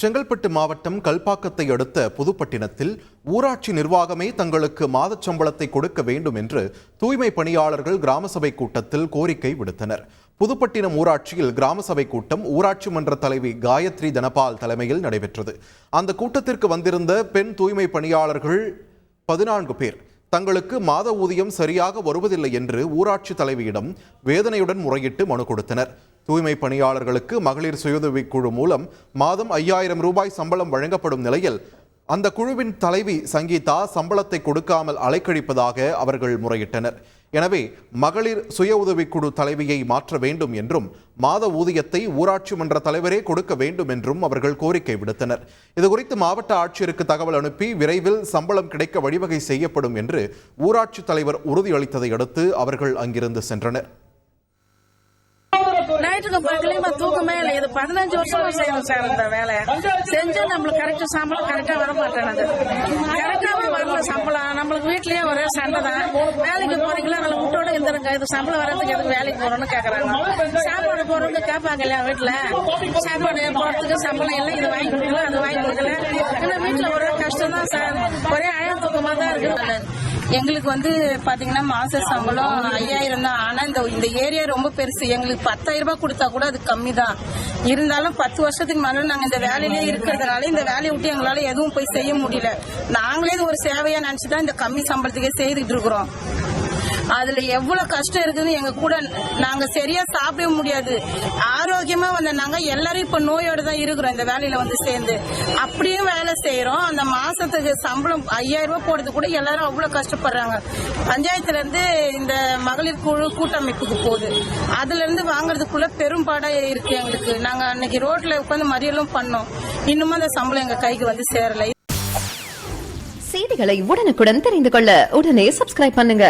செங்கல்பட்டு மாவட்டம் கல்பாக்கத்தை அடுத்த புதுப்பட்டினத்தில் ஊராட்சி நிர்வாகமே தங்களுக்கு மாதச் சம்பளத்தை கொடுக்க வேண்டும் என்று தூய்மை பணியாளர்கள் கிராம சபை கூட்டத்தில் கோரிக்கை விடுத்தனர். புதுப்பட்டினம் ஊராட்சியில் கிராம சபை கூட்டம் ஊராட்சி மன்ற தலைவி காயத்ரி தனபால் தலைமையில் நடைபெற்றது. அந்த கூட்டத்திற்கு வந்திருந்த பெண் தூய்மை பணியாளர்கள் 14 பேர் தங்களுக்கு மாத ஊதியம் சரியாக வருவதில்லை என்று ஊராட்சி தலைவியிடம் வேதனையுடன் முறையிட்டு மனு கொடுத்தனர். தூய்மை பணியாளர்களுக்கு மகளிர் சுயஉதவி குழு மூலம் மாதம் 5000 ரூபாய் சம்பளம் வழங்கப்படும் நிலையில் அந்த குழுவின் தலைவி சங்கீதா சம்பளத்தை கொடுக்காமல் அலைக்கழிப்பதாக அவர்கள் முறையிட்டனர். எனவே மகளிர் சுய உதவிக்குழு தலைவியை மாற்ற வேண்டும் என்றும் மாத ஊதியத்தை ஊராட்சி மன்ற தலைவரே கொடுக்க வேண்டும் என்றும் அவர்கள் கோரிக்கை விடுத்தனர். இதுகுறித்து மாவட்ட ஆட்சியருக்கு தகவல் அனுப்பி விரைவில் சம்பளம் கிடைக்க வழிவகை செய்யப்படும் என்று ஊராட்சி தலைவர் உறுதியளித்ததை அடுத்து அவர்கள் அங்கிருந்து சென்றனர். நைட்டுக்கு பகலையுமா தூக்கமே இல்லை. இது 15 வருஷமா செய்யணும் சார். இந்த வேலை செஞ்சு நம்மளுக்கு கரெக்டா சம்பளம் கரெக்டா வர மாட்டேனது. கரெக்டாவே வரல சம்பளம். நம்மளுக்கு வீட்லயே ஒரே சண்டை தான். வேலைக்கு போறீங்களா நல்ல முட்டோட இருந்துருங்க. இது சம்பளம் வரதுக்கு எதுக்கு வேலைக்கு போறோம்னு கேக்குறாங்க. சாப்பாடு போறவங்க கேட்பாங்க இல்லையா வீட்டுல சாப்பாடு போறதுக்கு சம்பளம் இல்லை. இது வாங்கி கொடுக்கல அது வாங்கி கொடுக்கல. ஏன்னா வீட்டுல ஒரே கஷ்டம் தான் சார். ஒரே அழகு தூக்கமா தான் இருக்கு. எங்களுக்கு பாத்தீங்கன்னா மாச சம்பளம் 5000 தான். ஆனா இந்த ஏரியா ரொம்ப பெருசு. எங்களுக்கு 10000 ரூபாய் கொடுத்தா கூட அது கம்மி தான். இருந்தாலும் 10 வருஷத்துக்கு மேல நாங்க இந்த வேலையிலே இருக்கிறதுனால இந்த வேலையை விட்டு எங்களால எதுவும் போய் செய்ய முடியல. நாங்களே இது ஒரு சேவையா நினைச்சுதான் இந்த கம்மி சம்பளத்துக்கே செய்துட்டு இருக்கிறோம். அதுல எவ்வளவு கஷ்டம் இருக்குன்னு எங்க கூட நாங்க சரியா சாப்பிட முடியாது. ஆரோக்கியமா நாங்க எல்லாரும் இப்ப நோயோட தான் இருக்கிறோம். இந்த வேலையில சேர்ந்து அப்படியும் வேலை செய்யறோம். அந்த மாசத்துக்கு சம்பளம் 5000 ரூபாய் போடுறது கூட எல்லாரும் அவ்வளவு கஷ்டப்படுறாங்க. பஞ்சாயத்துல இருந்து இந்த மகளிர் குழு கூட்டமைப்புக்கு போகுது. அதுல இருந்து வாங்குறதுக்குள்ள பெரும்பாடா இருக்கு எங்களுக்கு. நாங்க அன்னைக்கு ரோட்ல உட்காந்து மறியலும் பண்ணோம். இன்னும் அந்த சம்பளம் எங்க கைக்கு சேரல. செய்திகளை உடனுக்குடன் தெரிந்து கொள்ள உடனே சப்ஸ்கிரைப் பண்ணுங்க.